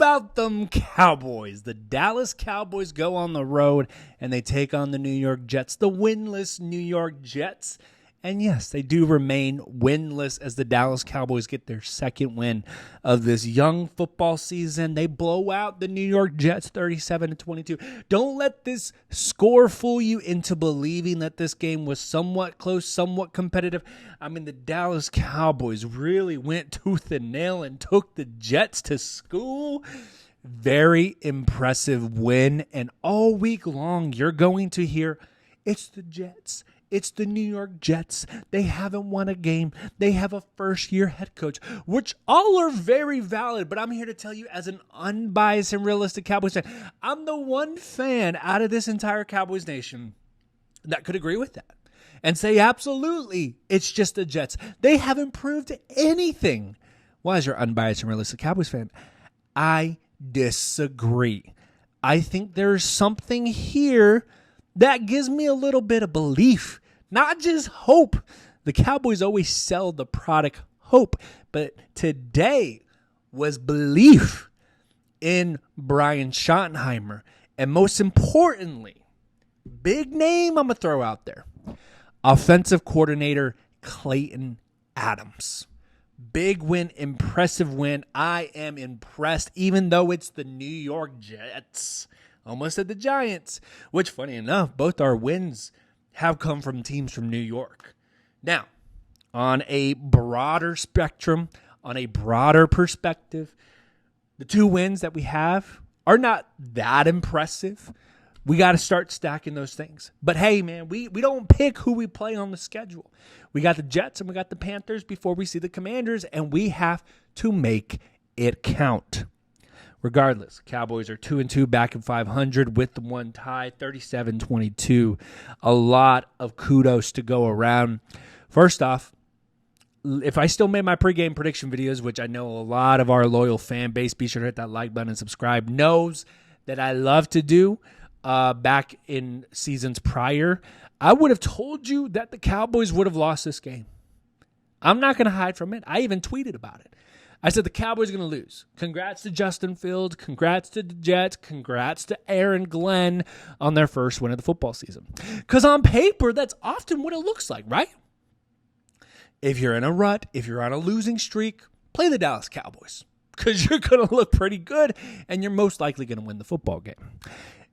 about them Cowboys? The Dallas Cowboys go on the road and they take on the New York Jets, the winless New York Jets. And yes, they do remain winless as the Dallas Cowboys get their second win of this young football season. They blow out the New York Jets 37-22. Don't let this score fool you into believing that this game was somewhat close, somewhat competitive. I mean, the Dallas Cowboys really went tooth and nail and took the Jets to school. Very impressive win. And all week long, you're going to hear, it's the Jets. It's the New York Jets. They haven't won a game. They have a first-year head coach, which all are very valid. But I'm here to tell you, as an unbiased and realistic Cowboys fan, I'm the one fan out of this entire Cowboys nation that could agree with that and say, absolutely, it's just the Jets. They haven't proved anything. Why, as your unbiased and realistic Cowboys fan, I disagree. I think there's something here that gives me a little bit of belief, not just hope. The Cowboys always sell the product hope, but today was belief in Brian Schottenheimer. And most importantly, big name I'm going to throw out there, offensive coordinator Clayton Adams. Big win, impressive win. I am impressed, even though it's the New York Jets. Almost said the Giants, which, funny enough, both our wins have come from teams from New York. Now, on a broader spectrum, on a broader perspective, the two wins that we have are not that impressive. We got to start stacking those things. But hey, man, we don't pick who we play on the schedule. We got the Jets and we got the Panthers before we see the Commanders, and we have to make it count. Regardless, Cowboys are 2-2 back in 500 with the one tie, 37-22. A lot of kudos to go around. First off, if I still made my pregame prediction videos, which I know a lot of our loyal fan base, be sure to hit that like button and subscribe, knows that I love to do back in seasons prior, I would have told you that the Cowboys would have lost this game. I'm not going to hide from it. I even tweeted about it. I said the Cowboys are going to lose. Congrats to Justin Fields. Congrats to the Jets. Congrats to Aaron Glenn on their first win of the football season. Because on paper, that's often what it looks like, right? If you're in a rut, if you're on a losing streak, play the Dallas Cowboys. Because you're going to look pretty good, and you're most likely going to win the football game.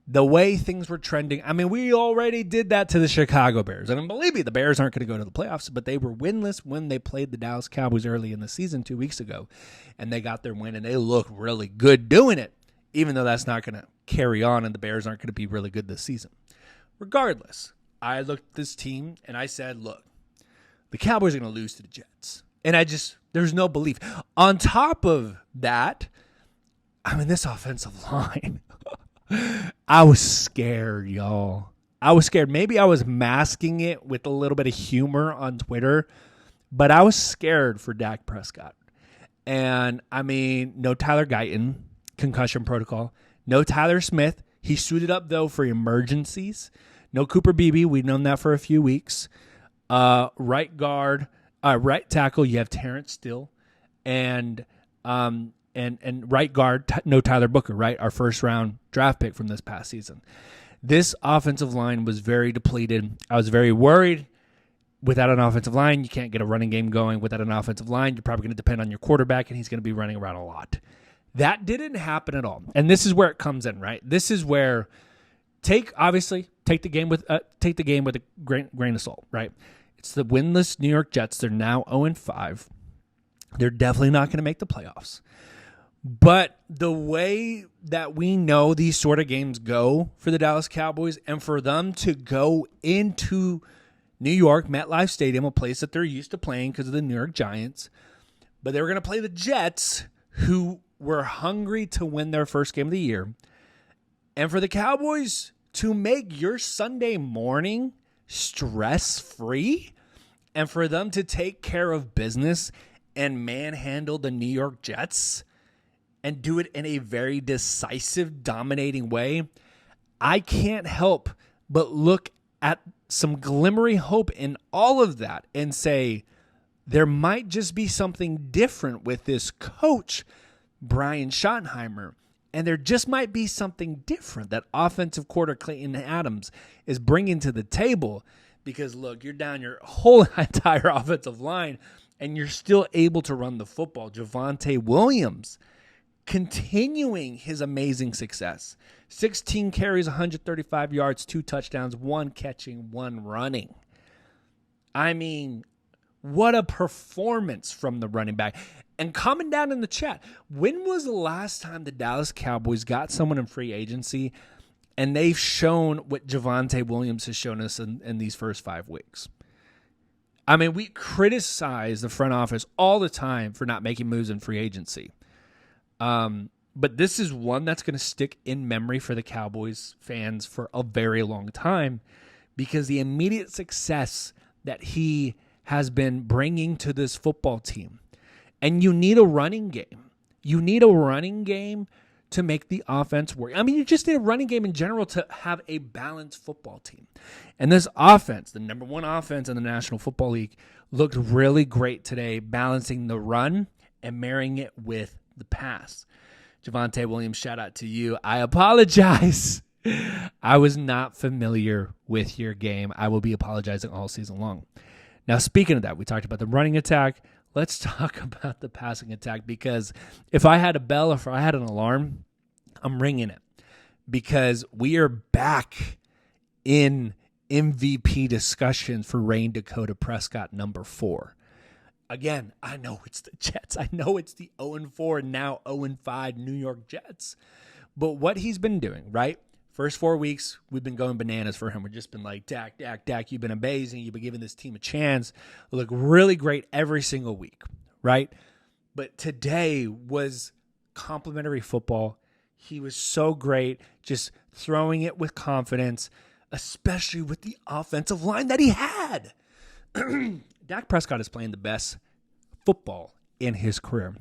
The way things were trending, I mean, we already did that to the Chicago Bears. And believe me, the Bears aren't going to go to the playoffs, but they were winless when they played the Dallas Cowboys early in the season 2 weeks ago. And they got their win, and they look really good doing it, even though that's not going to carry on and the Bears aren't going to be really good this season. Regardless, I looked at this team, and I said, look, the Cowboys are going to lose to the Jets. And there's no belief. On top of that, I mean, this offensive line, I was scared, y'all. I was scared. Maybe I was masking it with a little bit of humor on Twitter, but I was scared for Dak Prescott. And, I mean, no Tyler Guyton, concussion protocol. No Tyler Smith. He suited up, though, for emergencies. No Cooper Beebe. We've known that for a few weeks. Right tackle, you have Terrence Steele. And right guard, no Tyler Booker, right? Our first-round draft pick from this past season. This offensive line was very depleted. I was very worried. Without an offensive line, you can't get a running game going. Without an offensive line, you're probably going to depend on your quarterback, and he's going to be running around a lot. That didn't happen at all. And this is where it comes in, right? This is where take the game with a grain of salt, right? It's the winless New York Jets. They're now 0-5. They're definitely not going to make the playoffs. But the way that we know these sort of games go for the Dallas Cowboys, and for them to go into New York, MetLife Stadium, a place that they're used to playing because of the New York Giants, but they were going to play the Jets, who were hungry to win their first game of the year, and for the Cowboys to make your Sunday morning stress-free, and for them to take care of business and manhandle the New York Jets and do it in a very decisive, dominating way, I can't help but look at some glimmering hope in all of that and say there might just be something different with this coach Brian Schottenheimer. And there just might be something different that offensive coordinator Clayton Adams is bringing to the table. Because, look, you're down your whole entire offensive line, and you're still able to run the football. Javonte Williams continuing his amazing success. 16 carries, 135 yards, 2 touchdowns, 1 catching, 1 running. I mean, what a performance from the running back. And comment down in the chat, when was the last time the Dallas Cowboys got someone in free agency and they've shown what Javonte Williams has shown us in these first 5 weeks? I mean, we criticize the front office all the time for not making moves in free agency. But this is one that's going to stick in memory for the Cowboys fans for a very long time, because the immediate success that he has been bringing to this football team. And you need a running game. You need a running game to make the offense work. I mean, you just need a running game in general to have a balanced football team. And this offense, the number 1 offense in the National Football League, looked really great today, balancing the run and marrying it with the pass. Javonte Williams, shout out to you. I apologize. I was not familiar with your game. I will be apologizing all season long. Now, speaking of that, we talked about the running attack. Let's talk about the passing attack, because if I had a bell, if I had an alarm, I'm ringing it, because we are back in MVP discussions for Rayne Dakota Prescott number 4. Again, I know it's the Jets. I know it's the 0-4 and now 0-5 New York Jets. But what he's been doing, right? First 4 weeks, we've been going bananas for him. We've just been like, Dak, you've been amazing. You've been giving this team a chance. We look really great every single week, right? But today was complimentary football. He was so great, just throwing it with confidence, especially with the offensive line that he had. Dak Prescott is playing the best football in his career.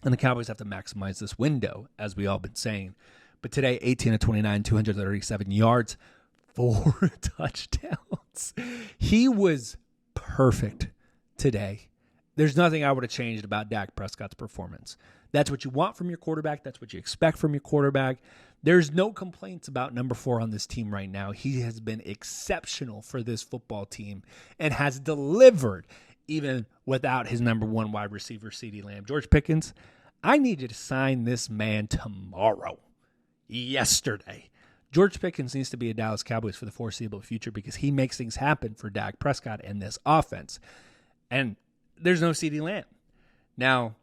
And the Cowboys have to maximize this window, as we all been saying. But today, 18 of 29, 237 yards, 4 touchdowns. He was perfect today. There's nothing I would have changed about Dak Prescott's performance. That's what you want from your quarterback. That's what you expect from your quarterback. There's no complaints about number 4 on this team right now. He has been exceptional for this football team and has delivered even without his number 1 wide receiver, CeeDee Lamb. George Pickens, I need you to sign this man tomorrow. Yesterday. George Pickens needs to be a Dallas Cowboys for the foreseeable future, because he makes things happen for Dak Prescott and this offense. And there's no CeeDee Lamb. Now,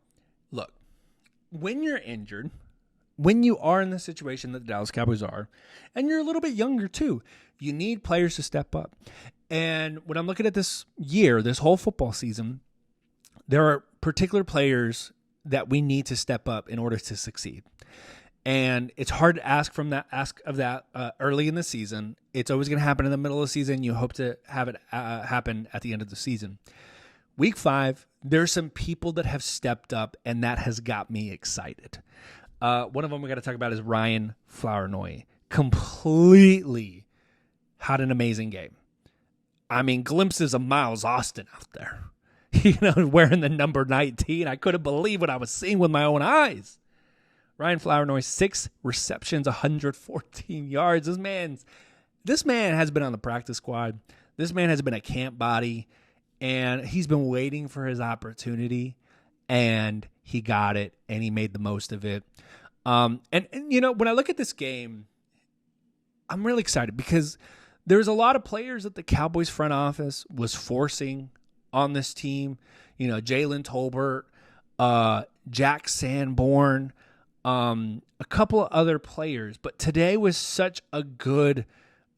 look, when you're injured, when you are in the situation that the Dallas Cowboys are, and you're a little bit younger too, you need players to step up. And when I'm looking at this year, this whole football season, there are particular players that we need to step up in order to succeed. And it's hard to ask of that early in the season. It's always going to happen in the middle of the season. You hope to have it happen at the end of the season. Week 5, there's some people that have stepped up, and that has got me excited. One of them we got to talk about is Ryan Flournoy. Completely had an amazing game. I mean, glimpses of Miles Austin out there. Wearing the number 19. I couldn't believe what I was seeing with my own eyes. Ryan Flournoy, 6 receptions, 114 yards. This man has been on the practice squad. This man has been a camp body, and he's been waiting for his opportunity, and he got it, and he made the most of it. And when I look at this game, I'm really excited, because there's a lot of players that the Cowboys front office was forcing on this team. Jalen Tolbert, Jack Sanborn, a couple of other players. But today was such a good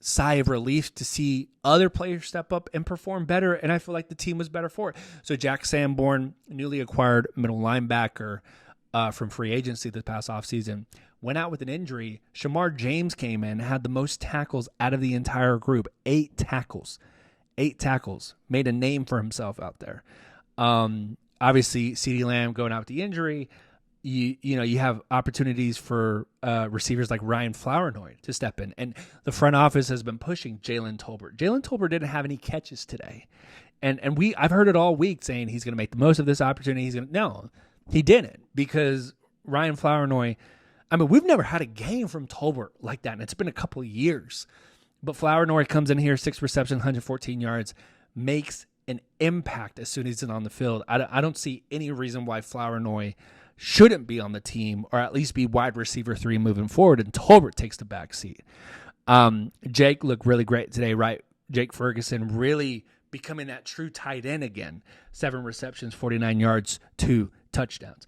sigh of relief to see other players step up and perform better, and I feel like the team was better for it. So Jack Sanborn, newly acquired middle linebacker from free agency this past offseason, went out with an injury. Shamar James came in, had the most tackles out of the entire group, 8 tackles. 8 tackles, made a name for himself out there. Obviously, CeeDee Lamb going out with the injury. You have opportunities for receivers like Ryan Flournoy to step in. And the front office has been pushing Jalen Tolbert. Jalen Tolbert didn't have any catches today. And I've heard it all week saying he's going to make the most of this opportunity. No, he didn't, because Ryan Flournoy, I mean, we've never had a game from Tolbert like that, and it's been a couple of years. But Flournoy comes in here, 6 receptions, 114 yards, makes an impact as soon as he's on the field. I don't see any reason why Flournoy shouldn't be on the team, or at least be wide receiver 3 moving forward, and Tolbert takes the back seat. Jake looked really great today, right? Jake Ferguson really becoming that true tight end again. 7 receptions, 49 yards, 2 touchdowns.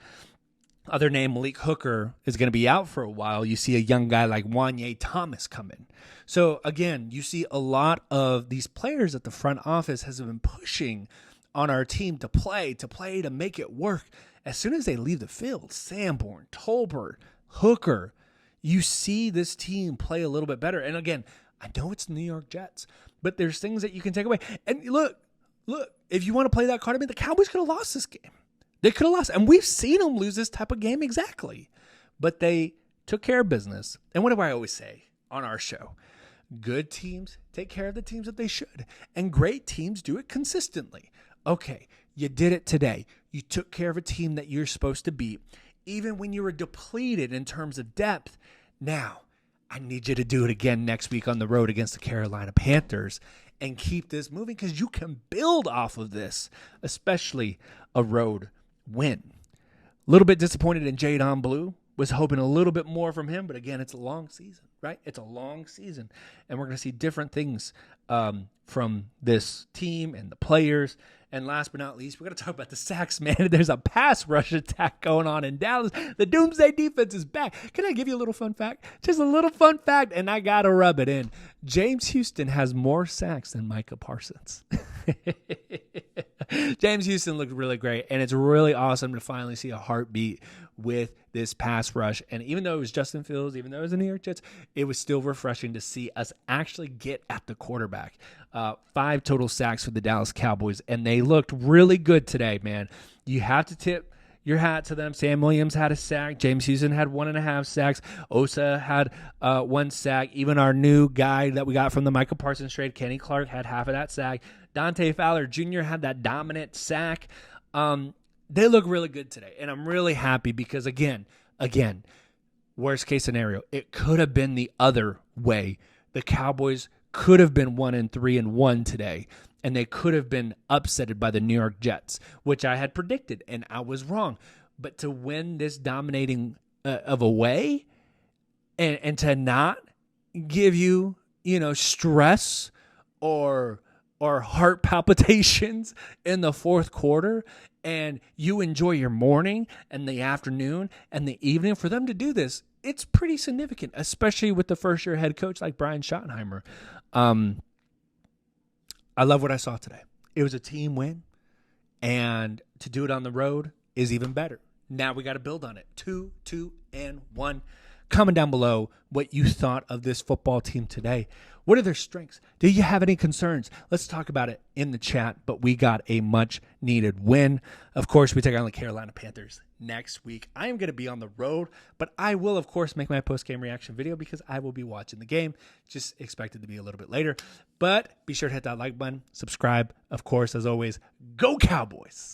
Other name, Malik Hooker, is going to be out for a while. You see a young guy like Wanye Thomas come in. So, again, you see a lot of these players at the front office has been pushing on our team to play, to make it work. As soon as they leave the field, Sanborn, Tolbert, Hooker, you see this team play a little bit better. And, again, I know it's the New York Jets, but there's things that you can take away. And, look, if you want to play that card, I mean, the Cowboys could have lost this game. They could have lost, and we've seen them lose this type of game exactly. But they took care of business. And what do I always say on our show? Good teams take care of the teams that they should, and great teams do it consistently. Okay, you did it today. You took care of a team that you're supposed to beat, even when you were depleted in terms of depth. Now, I need you to do it again next week on the road against the Carolina Panthers and keep this moving, because you can build off of this, especially a road win. A little bit disappointed in Jadon Blue. Was hoping a little bit more from him, but again, it's a long season, right? It's a long season, and we're going to see different things from this team and the players. And last but not least, we're going to talk about the sacks, man. There's a pass rush attack going on in Dallas. The Doomsday defense is back. Can I give you a little fun fact? Just a little fun fact, and I got to rub it in. James Houston has more sacks than Micah Parsons. James Houston looked really great, and it's really awesome to finally see a heartbeat with this pass rush. And even though it was Justin Fields, even though it was the New York Jets, it was still refreshing to see us actually get at the quarterback. 5 total sacks for the Dallas Cowboys, and they looked really good today, man. You have to tip your hat to them. Sam Williams had a sack. James Houston had 1.5 sacks. Osa had 1 sack. Even our new guy that we got from the Michael Parsons trade, Kenny Clark, had half of that sack. Dante Fowler Jr. had that dominant sack. They look really good today, and I'm really happy because, again, worst case scenario, it could have been the other way. The Cowboys could have been 1-3-1 today, and they could have been upsetted by the New York Jets, which I had predicted, and I was wrong. But to win this dominating of a way, and to not give you, stress or heart palpitations in the fourth quarter, and you enjoy your morning and the afternoon and the evening, for them to do this, it's pretty significant, especially with the first-year head coach like Brian Schottenheimer. I love what I saw today. It was a team win, and to do it on the road is even better. Now we got to build on it. 2-2-1. Comment down below what you thought of this football team today. What are their strengths? Do you have any concerns? Let's talk about it in the chat, but we got a much-needed win. Of course, we take on the Carolina Panthers next week. I am going to be on the road, but I will, of course, make my post-game reaction video because I will be watching the game. Just expect it to be a little bit later. But be sure to hit that like button, subscribe. Of course, as always, go Cowboys!